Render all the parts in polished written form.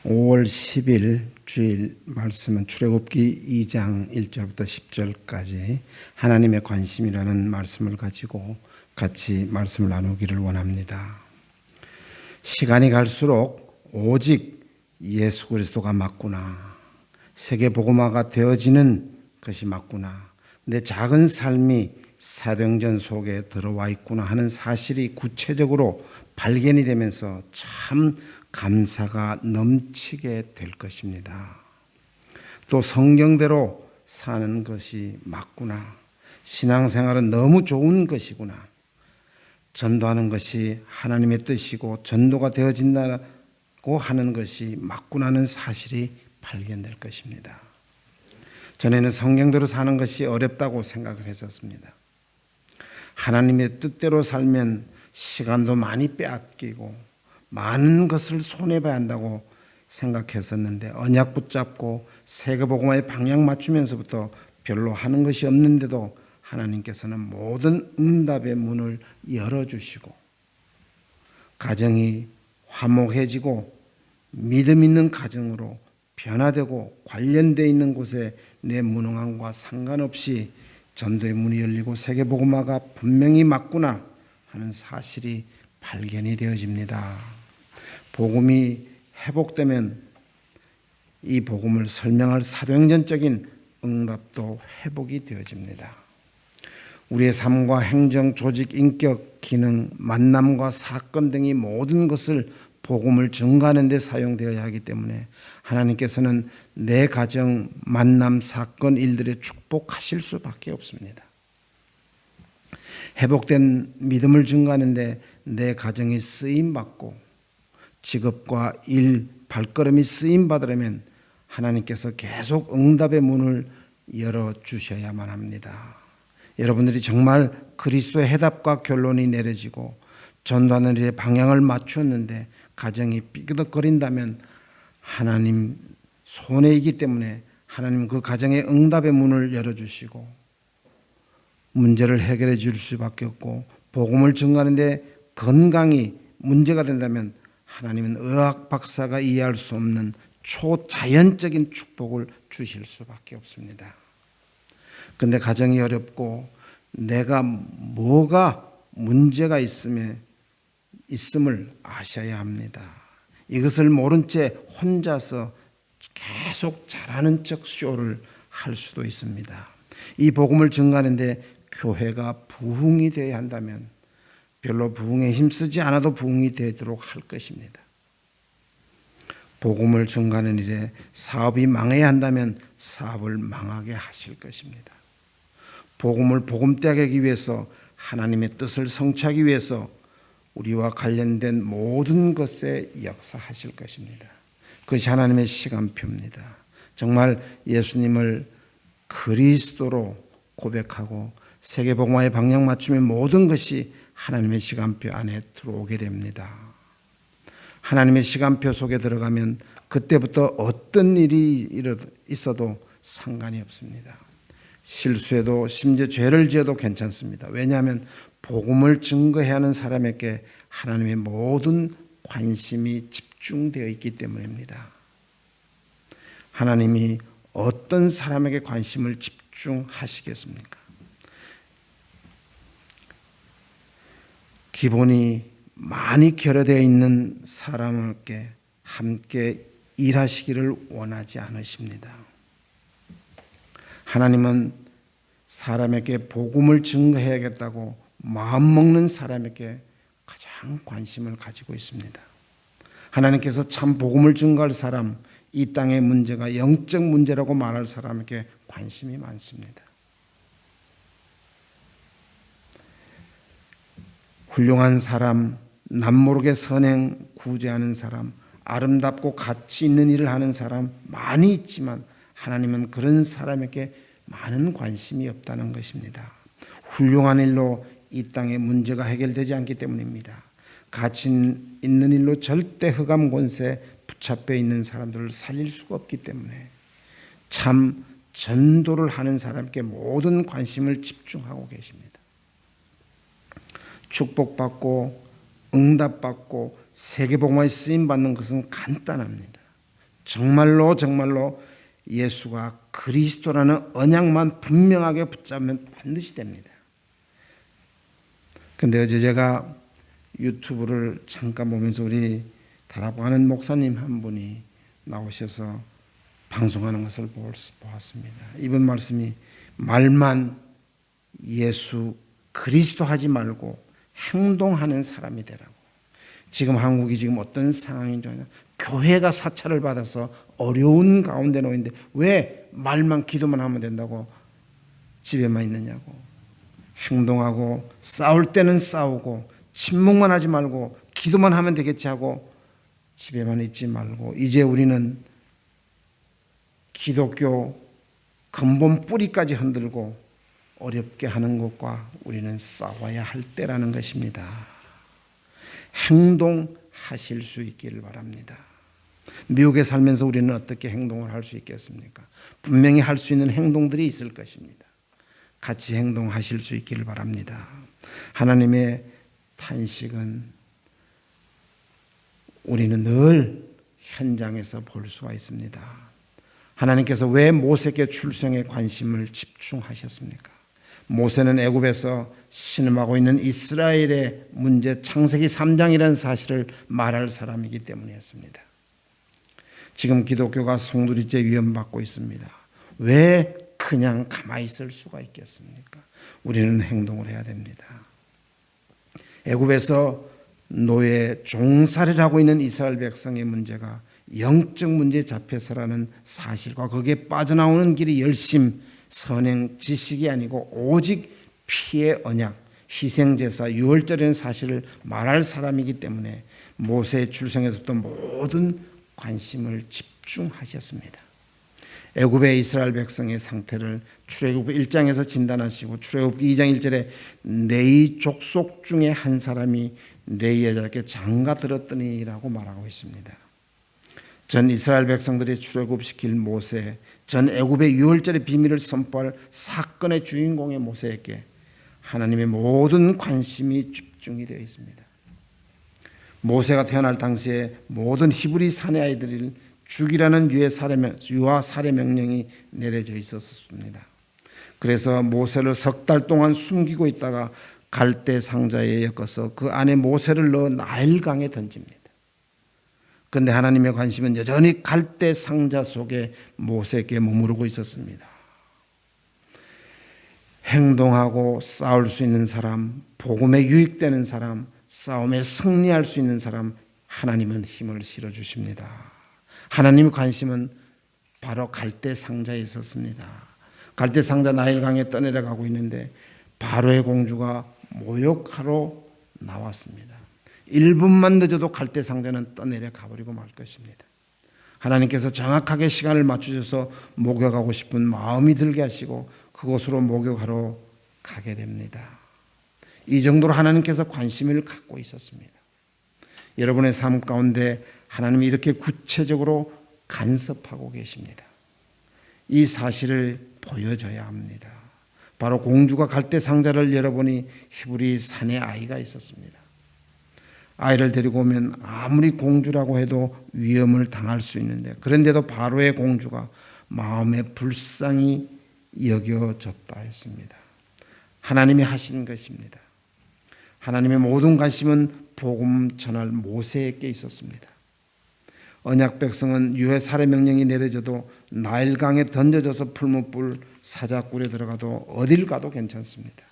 5월 10일 주일 말씀은 출애굽기 2장 1절부터 10절까지 하나님의 관심이라는 말씀을 가지고 같이 말씀을 나누기를 원합니다. 시간이 갈수록 오직 예수 그리스도가 맞구나, 세계 복음화가 되어지는 것이 맞구나, 내 작은 삶이 사도행전 속에 들어와 있구나 하는 사실이 구체적으로 발견이 되면서 참 감사가 넘치게 될 것입니다. 또 성경대로 사는 것이 맞구나, 신앙생활은 너무 좋은 것이구나, 전도하는 것이 하나님의 뜻이고 전도가 되어진다고 하는 것이 맞구나 하는 사실이 발견될 것입니다. 전에는 성경대로 사는 것이 어렵다고 생각을 했었습니다. 하나님의 뜻대로 살면 시간도 많이 빼앗기고 많은 것을 손해봐야 한다고 생각했었는데, 언약 붙잡고 세계복음화에 방향 맞추면서부터 별로 하는 것이 없는데도 하나님께서는 모든 응답의 문을 열어주시고 가정이 화목해지고 믿음 있는 가정으로 변화되고 관련되어 있는 곳에 내 무능함과 상관없이 전도의 문이 열리고 세계복음화가 분명히 맞구나 하는 사실이 발견이 되어집니다. 복음이 회복되면 이 복음을 설명할 사도행전적인 응답도 회복이 되어집니다. 우리의 삶과 행정, 조직, 인격, 기능, 만남과 사건 등이 모든 것을 복음을 증거하는 데 사용되어야 하기 때문에 하나님께서는 내 가정, 만남, 사건, 일들에 축복하실 수밖에 없습니다. 회복된 믿음을 증거하는데 내 가정이 쓰임받고 직업과 일, 발걸음이 쓰임받으려면 하나님께서 계속 응답의 문을 열어주셔야만 합니다. 여러분들이 정말 그리스도의 해답과 결론이 내려지고 전도하는 일에 방향을 맞추었는데 가정이 삐그덕거린다면 하나님 손에 있기 때문에 하나님 그 가정의 응답의 문을 열어주시고 문제를 해결해 줄 수밖에 없고, 복음을 증거하는데 건강이 문제가 된다면 하나님은 의학 박사가 이해할 수 없는 초자연적인 축복을 주실 수밖에 없습니다. 그런데 가정이 어렵고 내가 뭐가 문제가 있음을 아셔야 합니다. 이것을 모른 채 혼자서 계속 잘하는 척 쇼를 할 수도 있습니다. 이 복음을 증거하는데 교회가 부흥이 되어야 한다면 별로 부흥에 힘쓰지 않아도 부흥이 되도록 할 것입니다. 복음을 증거하는 일에 사업이 망해야 한다면 사업을 망하게 하실 것입니다. 복음을 복음되게 하기 위해서, 하나님의 뜻을 성취하기 위해서 우리와 관련된 모든 것에 역사하실 것입니다. 그것이 하나님의 시간표입니다. 정말 예수님을 그리스도로 고백하고 세계복음화에 방향 맞추면 모든 것이 하나님의 시간표 안에 들어오게 됩니다. 하나님의 시간표 속에 들어가면 그때부터 어떤 일이 있어도 상관이 없습니다. 실수해도 심지어 죄를 지어도 괜찮습니다. 왜냐하면 복음을 증거해야 하는 사람에게 하나님의 모든 관심이 집중되어 있기 때문입니다. 하나님이 어떤 사람에게 관심을 집중하시겠습니까? 기본이 많이 결여되어 있는 사람에게 함께 일하시기를 원하지 않으십니다. 하나님은 사람에게 복음을 증거해야겠다고 마음먹는 사람에게 가장 관심을 가지고 있습니다. 하나님께서 참 복음을 증거할 사람, 이 땅의 문제가 영적 문제라고 말할 사람에게 관심이 많습니다. 훌륭한 사람, 남모르게 선행 구제하는 사람, 아름답고 가치 있는 일을 하는 사람 많이 있지만 하나님은 그런 사람에게 많은 관심이 없다는 것입니다. 훌륭한 일로 이 땅의 문제가 해결되지 않기 때문입니다. 가치 있는 일로 절대 흑암 권세에 붙잡혀 있는 사람들을 살릴 수가 없기 때문에 참 전도를 하는 사람께 모든 관심을 집중하고 계십니다. 축복받고 응답받고 세계복음화에 쓰임받는 것은 간단합니다. 정말로 예수가 그리스도라는 언약만 분명하게 붙잡으면 반드시 됩니다. 근데 어제 제가 유튜브를 잠깐 보면서 우리 다라고 하는 목사님 한 분이 나오셔서 방송하는 것을 보았습니다. 이번 말씀이 말만 예수 그리스도 하지 말고 행동하는 사람이 되라고. 지금 한국이 지금 어떤 상황인지 아냐? 교회가 사찰을 받아서 어려운 가운데 놓인데 왜 말만 기도만 하면 된다고 집에만 있느냐고. 행동하고 싸울 때는 싸우고 침묵만 하지 말고 기도만 하면 되겠지 하고 집에만 있지 말고 이제 우리는 기독교 근본 뿌리까지 흔들고 어렵게 하는 것과 우리는 싸워야 할 때라는 것입니다. 행동하실 수 있기를 바랍니다. 미국에 살면서 우리는 어떻게 행동을 할 수 있겠습니까? 분명히 할 수 있는 행동들이 있을 것입니다. 같이 행동하실 수 있기를 바랍니다. 하나님의 탄식은 우리는 늘 현장에서 볼 수가 있습니다. 하나님께서 왜 모세에게 출생에 관심을 집중하셨습니까? 모세는 애굽에서 신음하고 있는 이스라엘의 문제 창세기 3장이라는 사실을 말할 사람이기 때문이었습니다. 지금 기독교가 송두리째 위험받고 있습니다. 왜 그냥 가만히 있을 수가 있겠습니까? 우리는 행동을 해야 됩니다. 애굽에서 노예 종살이를 하고 있는 이스라엘 백성의 문제가 영적 문제에 잡혀서라는 사실과 거기에 빠져나오는 길이 열심, 선행, 지식이 아니고 오직 피의 언약, 희생제사, 유월절이라는 사실을 말할 사람이기 때문에 모세의 출생에서부터 모든 관심을 집중하셨습니다. 애굽의 이스라엘 백성의 상태를 출애굽 1장에서 진단하시고 출애굽 2장 1절에 네 족속 중에 한 사람이 네 여자에게 장가 들었더니라고 말하고 있습니다. 전 이스라엘 백성들이 출애굽시킬 모세, 전 애굽의 유월절의 비밀을 선포할 사건의 주인공의 모세에게 하나님의 모든 관심이 집중이 되어 있습니다. 모세가 태어날 당시에 모든 히브리 사내 아이들을 죽이라는 유아 살해 명령이 내려져 있었습니다. 그래서 모세를 석 달 동안 숨기고 있다가 갈대 상자에 엮어서 그 안에 모세를 넣어 나일강에 던집니다. 그런데 하나님의 관심은 여전히 갈대 상자 속에 모세에게 머무르고 있었습니다. 행동하고 싸울 수 있는 사람, 복음에 유익되는 사람, 싸움에 승리할 수 있는 사람, 하나님은 힘을 실어주십니다. 하나님의 관심은 바로 갈대 상자에 있었습니다. 갈대 상자 나일강에 떠내려가고 있는데 바로의 공주가 모욕하러 나왔습니다. 1분만 늦어도 갈대 상자는 떠내려 가버리고 말 것입니다. 하나님께서 정확하게 시간을 맞추셔서 목욕하고 싶은 마음이 들게 하시고 그곳으로 목욕하러 가게 됩니다. 이 정도로 하나님께서 관심을 갖고 있었습니다. 여러분의 삶 가운데 하나님이 이렇게 구체적으로 간섭하고 계십니다. 이 사실을 보여줘야 합니다. 바로 공주가 갈대 상자를 열어보니 히브리 사내 아이가 있었습니다. 아이를 데리고 오면 아무리 공주라고 해도 위험을 당할 수 있는데 그런데도 바로의 공주가 마음에 불쌍히 여겨졌다 했습니다. 하나님이 하신 것입니다. 하나님의 모든 관심은 복음 전할 모세에게 있었습니다. 언약 백성은 유해 살해 명령이 내려져도 나일강에 던져져서 풀무불 사자굴에 들어가도 어딜 가도 괜찮습니다.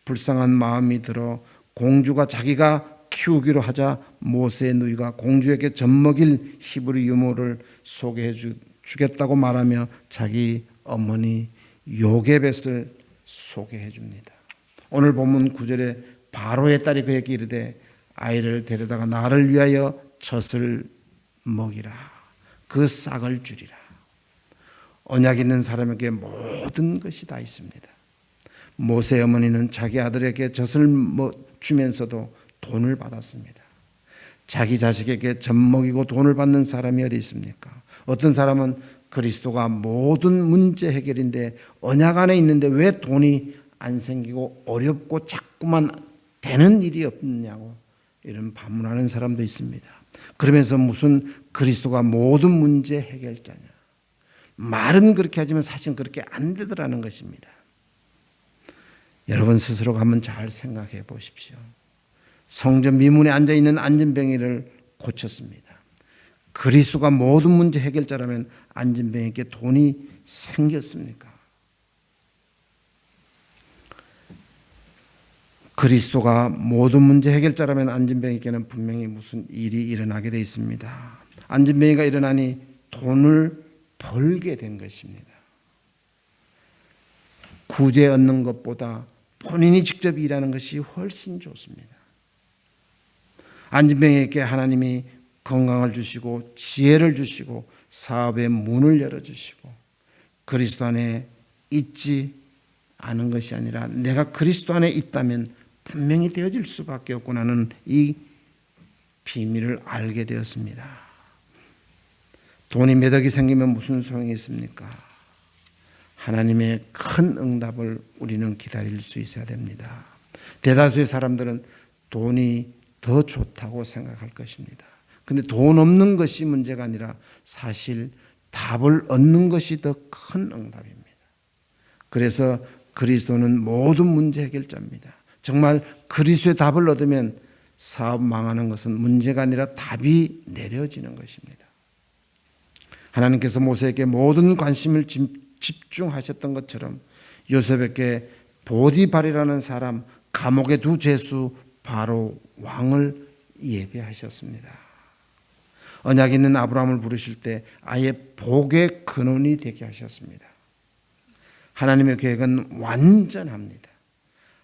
불쌍한 마음이 들어 공주가 자기가 키우기로 하자 모세의 누이가 공주에게 젖먹일 히브리 유모를 소개해 주겠다고 말하며 자기 어머니 요게벳을 소개해 줍니다. 오늘 본문 9절에 바로의 딸이 그에게 이르되 아이를 데려다가 나를 위하여 젖을 먹이라, 그 싹을 주리라. 언약 있는 사람에게 모든 것이 다 있습니다. 모세 어머니는 자기 아들에게 젖을 주면서도 돈을 받았습니다. 자기 자식에게 젖 먹이고 돈을 받는 사람이 어디 있습니까? 어떤 사람은 그리스도가 모든 문제 해결인데 언약 안에 있는데 왜 돈이 안 생기고 어렵고 자꾸만 되는 일이 없느냐고 이런 반문하는 사람도 있습니다. 그러면서 무슨 그리스도가 모든 문제 해결자냐. 말은 그렇게 하지만 사실은 그렇게 안 되더라는 것입니다. 여러분 스스로가 한번 잘 생각해 보십시오. 성전 미문에 앉아있는 안진뱅이를 고쳤습니다. 그리스도가 모든 문제 해결자라면 안진뱅이에게 돈이 생겼습니까? 그리스도가 모든 문제 해결자라면 안진뱅이에게는 분명히 무슨 일이 일어나게 되어 있습니다. 안진뱅이가 일어나니 돈을 벌게 된 것입니다. 구제 얻는 것보다 본인이 직접 일하는 것이 훨씬 좋습니다. 안진뱅이에게 하나님이 건강을 주시고 지혜를 주시고 사업의 문을 열어주시고 그리스도 안에 있지 않은 것이 아니라 내가 그리스도 안에 있다면 분명히 되어질 수밖에 없구나는 이 비밀을 알게 되었습니다. 돈이 몇 억이 생기면 무슨 소용이 있습니까? 하나님의 큰 응답을 우리는 기다릴 수 있어야 됩니다. 대다수의 사람들은 돈이 더 좋다고 생각할 것입니다. 그런데 돈 없는 것이 문제가 아니라 사실 답을 얻는 것이 더 큰 응답입니다. 그래서 그리스도는 모든 문제 해결자입니다. 정말 그리스도의 답을 얻으면 사업 망하는 것은 문제가 아니라 답이 내려지는 것입니다. 하나님께서 모세에게 모든 관심을 집중하셨던 것처럼 요셉에게 보디발이라는 사람, 감옥의 두 죄수 바로 왕을 예배하셨습니다. 언약 있는 아브라함을 부르실 때 아예 복의 근원이 되게 하셨습니다. 하나님의 계획은 완전합니다.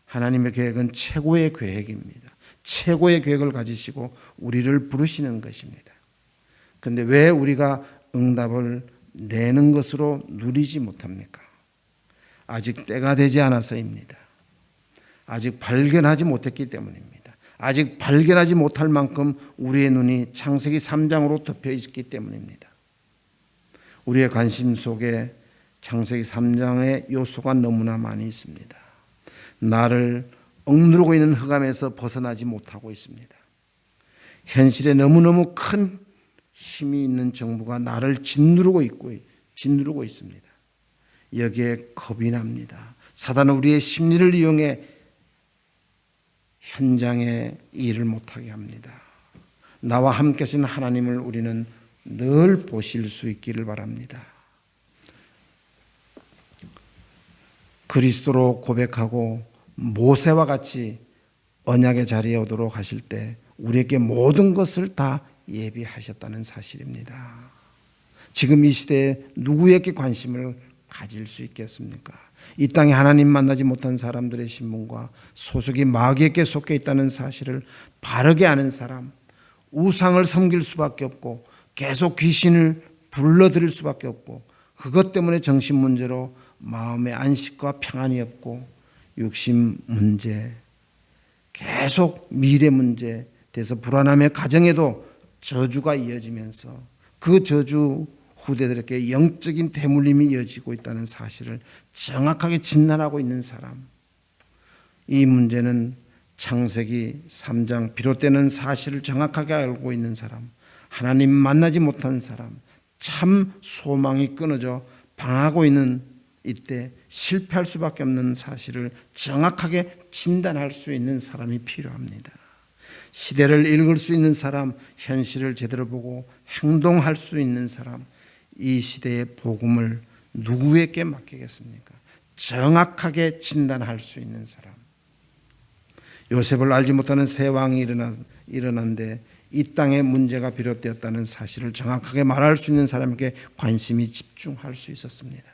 하나님의 계획은 최고의 계획입니다. 최고의 계획을 가지시고 우리를 부르시는 것입니다. 그런데 왜 우리가 응답을 내는 것으로 누리지 못합니까? 아직 때가 되지 않아서입니다. 아직 발견하지 못했기 때문입니다. 아직 발견하지 못할 만큼 우리의 눈이 창세기 3장으로 덮여 있기 때문입니다. 우리의 관심 속에 창세기 3장의 요소가 너무나 많이 있습니다. 나를 억누르고 있는 흑암에서 벗어나지 못하고 있습니다. 현실에 너무너무 큰 힘이 있는 정부가 나를 짓누르고 있습니다. 여기에 겁이 납니다. 사단은 우리의 심리를 이용해 현장에 일을 못하게 합니다. 나와 함께 하신 하나님을 우리는 늘 보실 수 있기를 바랍니다. 그리스도로 고백하고 모세와 같이 언약의 자리에 오도록 하실 때 우리에게 모든 것을 다 예비하셨다는 사실입니다. 지금 이 시대에 누구에게 관심을 가질 수 있겠습니까? 이 땅에 하나님 만나지 못한 사람들의 신분과 소속이 마귀에게 속해 있다는 사실을 바르게 아는 사람, 우상을 섬길 수밖에 없고 계속 귀신을 불러들일 수밖에 없고 그것 때문에 정신 문제로 마음의 안식과 평안이 없고 육신 문제, 계속 미래 문제 돼서 불안함의 가정에도 저주가 이어지면서 그 저주 후대들에게 영적인 대물림이 이어지고 있다는 사실을 정확하게 진단하고 있는 사람, 이 문제는 창세기 3장 비롯되는 사실을 정확하게 알고 있는 사람, 하나님 만나지 못한 사람, 참 소망이 끊어져 방하고 있는 이때 실패할 수밖에 없는 사실을 정확하게 진단할 수 있는 사람이 필요합니다. 시대를 읽을 수 있는 사람, 현실을 제대로 보고 행동할 수 있는 사람, 이 시대의 복음을 누구에게 맡기겠습니까? 정확하게 진단할 수 있는 사람. 요셉을 알지 못하는 새 왕이 일어난데 이 땅에 문제가 비롯되었다는 사실을 정확하게 말할 수 있는 사람에게 관심이 집중할 수 있었습니다.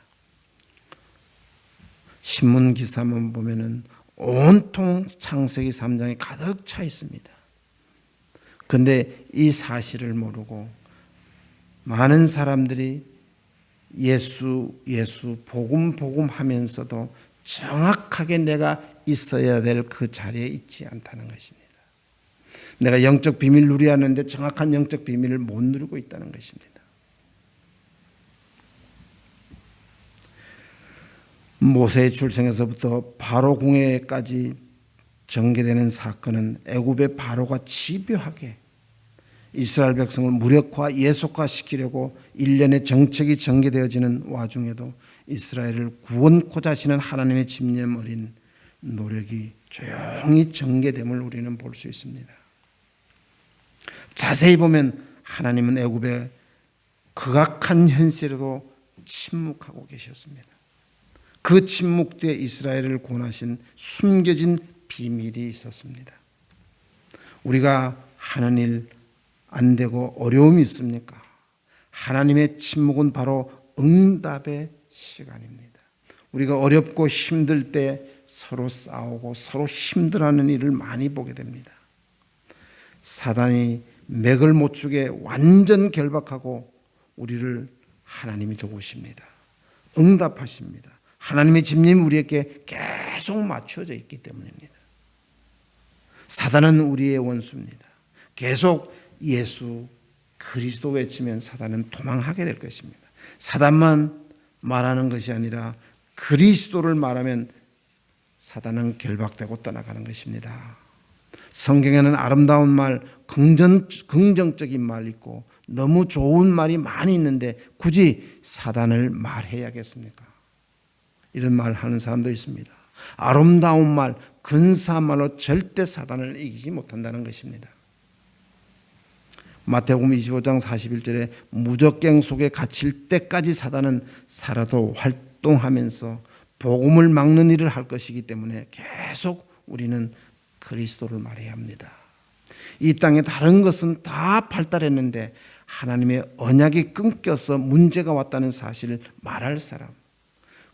신문 기사만 보면은 온통 창세기 3장이 가득 차 있습니다. 그런데 이 사실을 모르고 많은 사람들이 예수 복음 하면서도 정확하게 내가 있어야 될 그 자리에 있지 않다는 것입니다. 내가 영적 비밀 누려야 하는데 정확한 영적 비밀을 못 누리고 있다는 것입니다. 모세의 출생에서부터 바로 궁예까지 전개되는 사건은 애굽의 바로가 집요하게 이스라엘 백성을 무력화, 예속화시키려고 일련의 정책이 전개되어지는 와중에도 이스라엘을 구원코자 하시는 하나님의 집념 어린 노력이 조용히 전개됨을 우리는 볼 수 있습니다. 자세히 보면 하나님은 애굽의 극악한 현실에도 침묵하고 계셨습니다. 그 침묵 뒤에 이스라엘을 구원하신 숨겨진 비밀이 있었습니다. 우리가 하는 일 안 되고 어려움이 있습니까? 하나님의 침묵은 바로 응답의 시간입니다. 우리가 어렵고 힘들 때 서로 싸우고 서로 힘들어하는 일을 많이 보게 됩니다. 사단이 맥을 못 추게 완전 결박하고 우리를 하나님이 도우십니다. 응답하십니다. 하나님의 집념이 우리에게 계속 맞춰져 있기 때문입니다. 사단은 우리의 원수입니다. 계속 예수 그리스도 외치면 사단은 도망하게 될 것입니다. 사단만 말하는 것이 아니라 그리스도를 말하면 사단은 결박되고 떠나가는 것입니다. 성경에는 아름다운 말, 긍정적인 말 있고 너무 좋은 말이 많이 있는데 굳이 사단을 말해야겠습니까? 이런 말 하는 사람도 있습니다. 아름다운 말, 근사한 말로 절대 사단을 이기지 못한다는 것입니다. 마태복음 25장 41절에 무적갱 속에 갇힐 때까지 사단은 살아도 활동하면서 복음을 막는 일을 할 것이기 때문에 계속 우리는 그리스도를 말해야 합니다. 이 땅에 다른 것은 다 발달했는데 하나님의 언약이 끊겨서 문제가 왔다는 사실을 말할 사람,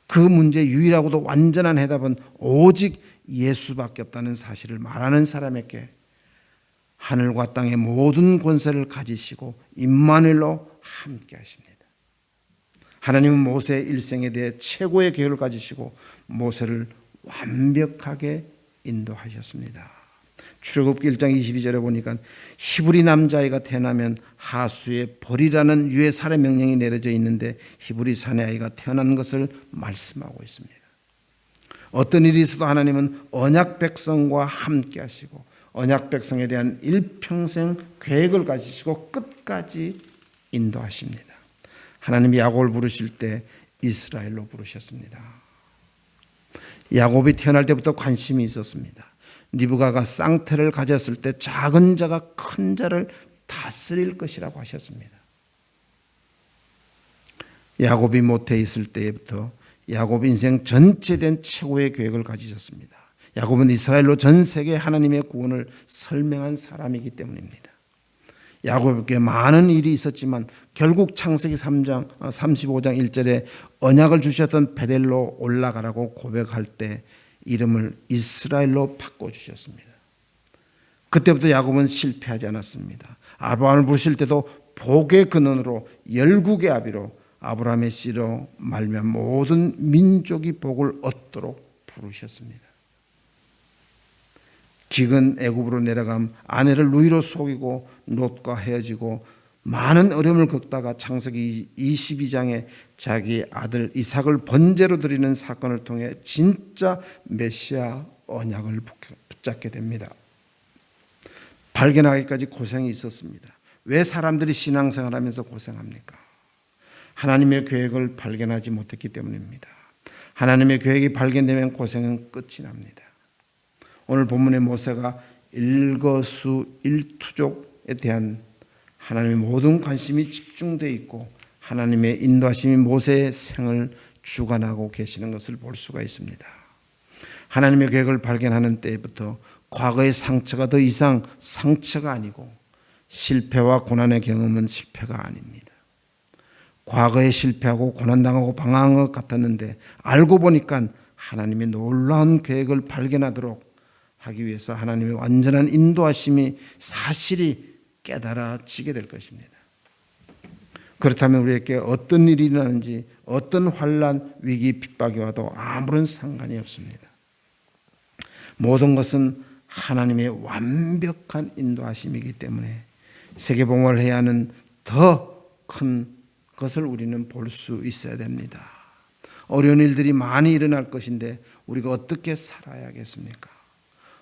그 문제의 유일하고도 완전한 해답은 오직 예수밖에 없다는 사실을 말하는 사람에게 하늘과 땅의 모든 권세를 가지시고 임마누엘로 함께 하십니다. 하나님은 모세의 일생에 대해 최고의 계획을 가지시고 모세를 완벽하게 인도하셨습니다. 출애굽기 1장 22절에 보니까 히브리 남자아이가 태어나면 하수에 벌이라는 유해 살해 명령이 내려져 있는데 히브리 사내 아이가 태어난 것을 말씀하고 있습니다. 어떤 일이 있어도 하나님은 언약 백성과 함께 하시고 언약 백성에 대한 일평생 계획을 가지시고 끝까지 인도하십니다. 하나님이 야곱을 부르실 때 이스라엘로 부르셨습니다. 야곱이 태어날 때부터 관심이 있었습니다. 리브가가 쌍태를 가졌을 때 작은 자가 큰 자를 다스릴 것이라고 하셨습니다. 야곱이 모태에 있을 때부터 야곱 인생 전체에 대한 최고의 계획을 가지셨습니다. 야곱은 이스라엘로 전 세계 하나님의 구원을 설명한 사람이기 때문입니다. 야곱에게 많은 일이 있었지만 결국 창세기 3장 35장 1절에 언약을 주셨던 베델로 올라가라고 고백할 때 이름을 이스라엘로 바꿔주셨습니다. 그때부터 야곱은 실패하지 않았습니다. 아브라함을 부르실 때도 복의 근원으로 열국의 아비로 아브라함의 씨로 말미암아 모든 민족이 복을 얻도록 부르셨습니다. 기근 애굽으로 내려감 아내를 누이로 속이고 롯과 헤어지고 많은 어려움을 겪다가 창세기 22장에 자기 아들 이삭을 번제로 드리는 사건을 통해 진짜 메시아 언약을 붙잡게 됩니다. 발견하기까지 고생이 있었습니다. 왜 사람들이 신앙생활 하면서 고생합니까? 하나님의 계획을 발견하지 못했기 때문입니다. 하나님의 계획이 발견되면 고생은 끝이 납니다. 오늘 본문의 모세가 일거수일투족에 대한 하나님의 모든 관심이 집중되어 있고 하나님의 인도하심이 모세의 생을 주관하고 계시는 것을 볼 수가 있습니다. 하나님의 계획을 발견하는 때부터 과거의 상처가 더 이상 상처가 아니고 실패와 고난의 경험은 실패가 아닙니다. 과거에 실패하고 고난당하고 방황한 것 같았는데 알고 보니까 하나님의 놀라운 계획을 발견하도록 하기 위해서 하나님의 완전한 인도하심이 사실이 깨달아지게 될 것입니다. 그렇다면 우리에게 어떤 일이 일어나는지 어떤 환난, 위기, 핍박이 와도 아무런 상관이 없습니다. 모든 것은 하나님의 완벽한 인도하심이기 때문에 세계복음을 해야 하는 더 큰 것을 우리는 볼 수 있어야 됩니다. 어려운 일들이 많이 일어날 것인데 우리가 어떻게 살아야겠습니까?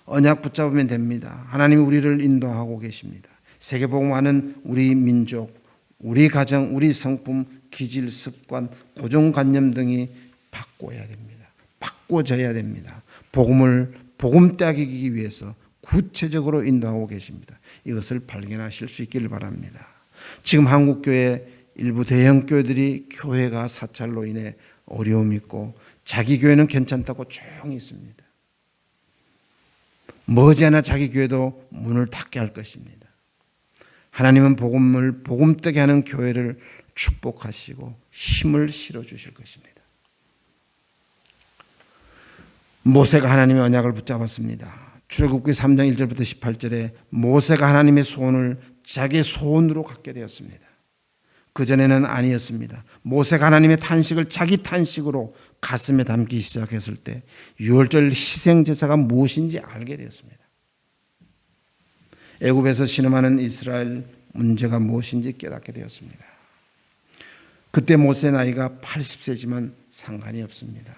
언약 붙잡으면 됩니다. 하나님이 우리를 인도하고 계십니다. 세계복음화는 우리 민족, 우리 가정, 우리 성품, 기질, 습관, 고정관념 등이 바꿔야 됩니다. 바꿔져야 됩니다. 복음을 복음되기 위해서 구체적으로 인도하고 계십니다. 이것을 발견하실 수 있기를 바랍니다. 지금 한국교회 일부 대형 교회들이 교회가 사찰로 인해 어려움이 있고 자기 교회는 괜찮다고 조용히 있습니다. 머지않아 자기 교회도 문을 닫게 할 것입니다. 하나님은 복음을 복음되게 하는 교회를 축복하시고 힘을 실어 주실 것입니다. 모세가 하나님의 언약을 붙잡았습니다. 출애굽기 3장 1절부터 18절에 모세가 하나님의 소원을 자기의 소원으로 갖게 되었습니다. 그전에는 아니었습니다. 모세가 하나님의 탄식을 자기 탄식으로 가슴에 담기 시작했을 때 유월절 희생제사가 무엇인지 알게 되었습니다. 애굽에서 신음하는 이스라엘 문제가 무엇인지 깨닫게 되었습니다. 그때 모세 나이가 80세지만 상관이 없습니다.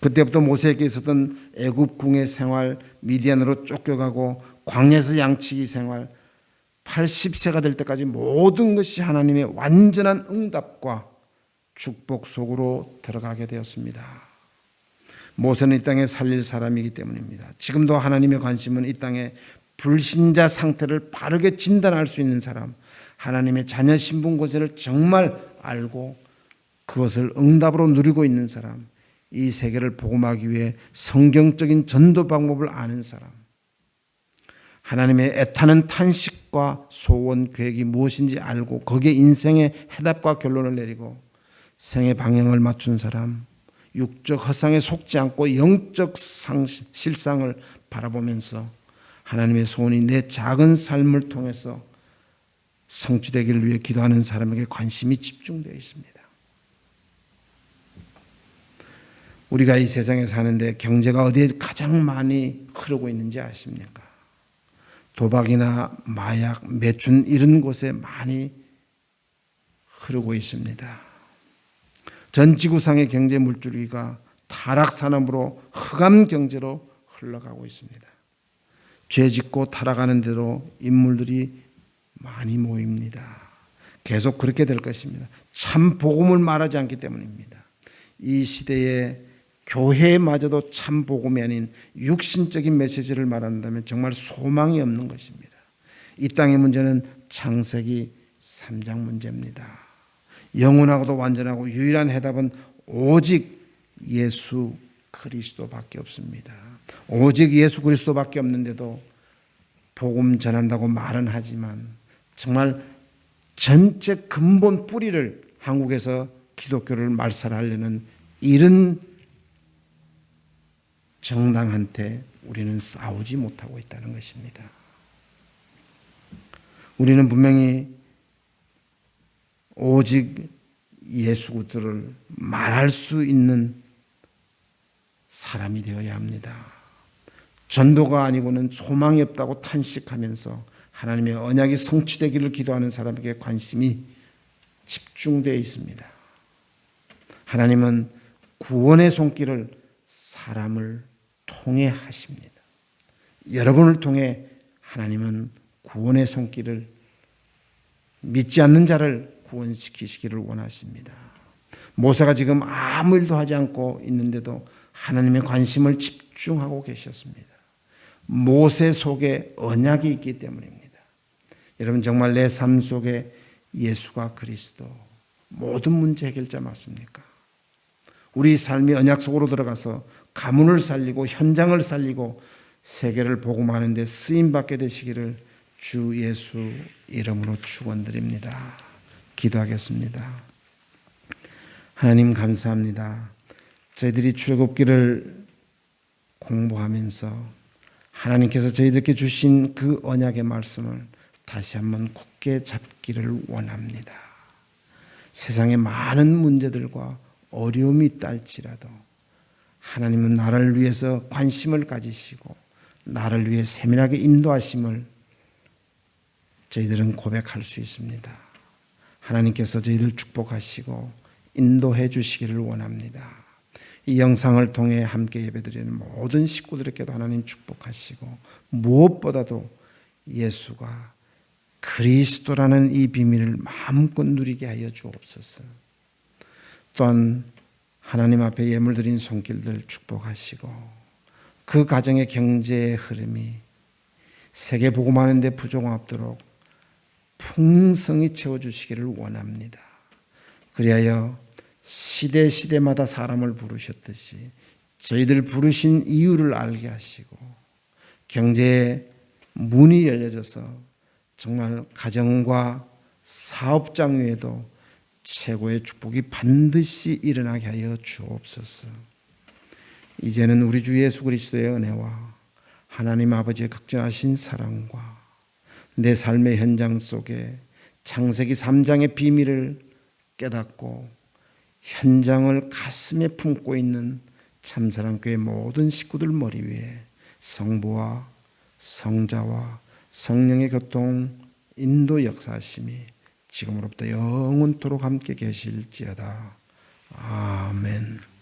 그때부터 모세에게 있었던 애굽 궁의 생활, 미디안으로 쫓겨가고 광야에서 양치기 생활, 80세가 될 때까지 모든 것이 하나님의 완전한 응답과 축복 속으로 들어가게 되었습니다. 모세는 이 땅에 살릴 사람이기 때문입니다. 지금도 하나님의 관심은 이 땅에 불신자 상태를 바르게 진단할 수 있는 사람, 하나님의 자녀 신분 고세를 정말 알고 그것을 응답으로 누리고 있는 사람, 이 세계를 복음하기 위해 성경적인 전도 방법을 아는 사람, 하나님의 애타는 탄식과 소원, 계획이 무엇인지 알고 거기에 인생의 해답과 결론을 내리고 생의 방향을 맞춘 사람, 육적 허상에 속지 않고 영적 실상을 바라보면서 하나님의 소원이 내 작은 삶을 통해서 성취되기를 위해 기도하는 사람에게 관심이 집중되어 있습니다. 우리가 이 세상에 사는데 경제가 어디에 가장 많이 흐르고 있는지 아십니까? 도박이나 마약, 매춘 이런 곳에 많이 흐르고 있습니다. 전 지구상의 경제 물줄기가 타락산업으로 흑암 경제로 흘러가고 있습니다. 죄 짓고 타락하는 대로 인물들이 많이 모입니다. 계속 그렇게 될 것입니다. 참 복음을 말하지 않기 때문입니다. 이 시대에 교회마저도 참 복음이 아닌 육신적인 메시지를 말한다면 정말 소망이 없는 것입니다. 이 땅의 문제는 창세기 3장 문제입니다. 영원하고도 완전하고 유일한 해답은 오직 예수 그리스도밖에 없습니다. 오직 예수 그리스도밖에 없는데도 복음 전한다고 말은 하지만 정말 전체 근본 뿌리를 한국에서 기독교를 말살하려는 이런 정당한테 우리는 싸우지 못하고 있다는 것입니다. 우리는 분명히 오직 예수 그리스도를 말할 수 있는 사람이 되어야 합니다. 전도가 아니고는 소망이 없다고 탄식하면서 하나님의 언약이 성취되기를 기도하는 사람에게 관심이 집중되어 있습니다. 하나님은 구원의 손길을 사람을 통해 하십니다. 여러분을 통해 하나님은 구원의 손길을 믿지 않는 자를 구원시키시기를 원하십니다. 모세가 지금 아무 일도 하지 않고 있는데도 하나님의 관심을 집중하고 계셨습니다. 모세 속에 언약이 있기 때문입니다. 여러분 정말 내 삶 속에 예수가 그리스도 모든 문제 해결자 맞습니까? 우리 삶이 언약 속으로 들어가서 가문을 살리고 현장을 살리고 세계를 복음하는 데 쓰임받게 되시기를 주 예수 이름으로 축원드립니다. 기도하겠습니다. 하나님 감사합니다. 저희들이 출애굽기를 공부하면서 하나님께서 저희들께 주신 그 언약의 말씀을 다시 한번 굳게 잡기를 원합니다. 세상에 많은 문제들과 어려움이 있다 할지라도 하나님은 나를 위해서 관심을 가지시고 나를 위해 세밀하게 인도하심을 저희들은 고백할 수 있습니다. 하나님께서 저희들 축복하시고 인도해 주시기를 원합니다. 이 영상을 통해 함께 예배드리는 모든 식구들에게도 하나님 축복하시고 무엇보다도 예수가 그리스도라는 이 비밀을 마음껏 누리게 하여 주옵소서. 또한 하나님 앞에 예물 드린 손길들 축복하시고 그 가정의 경제의 흐름이 세계 복음하는 데 부족 없도록 풍성히 채워주시기를 원합니다. 그리하여 시대마다 사람을 부르셨듯이 저희들 부르신 이유를 알게 하시고 경제의 문이 열려져서 정말 가정과 사업장 외에도 최고의 축복이 반드시 일어나게 하여 주옵소서. 이제는 우리 주 예수 그리스도의 은혜와 하나님 아버지의 극진하신 사랑과 내 삶의 현장 속에 창세기 3장의 비밀을 깨닫고 현장을 가슴에 품고 있는 참사랑교회 모든 식구들 머리 위에 성부와 성자와 성령의 교통 인도 역사하심이 지금으로부터 영원토록 함께 계실지어다. 아멘.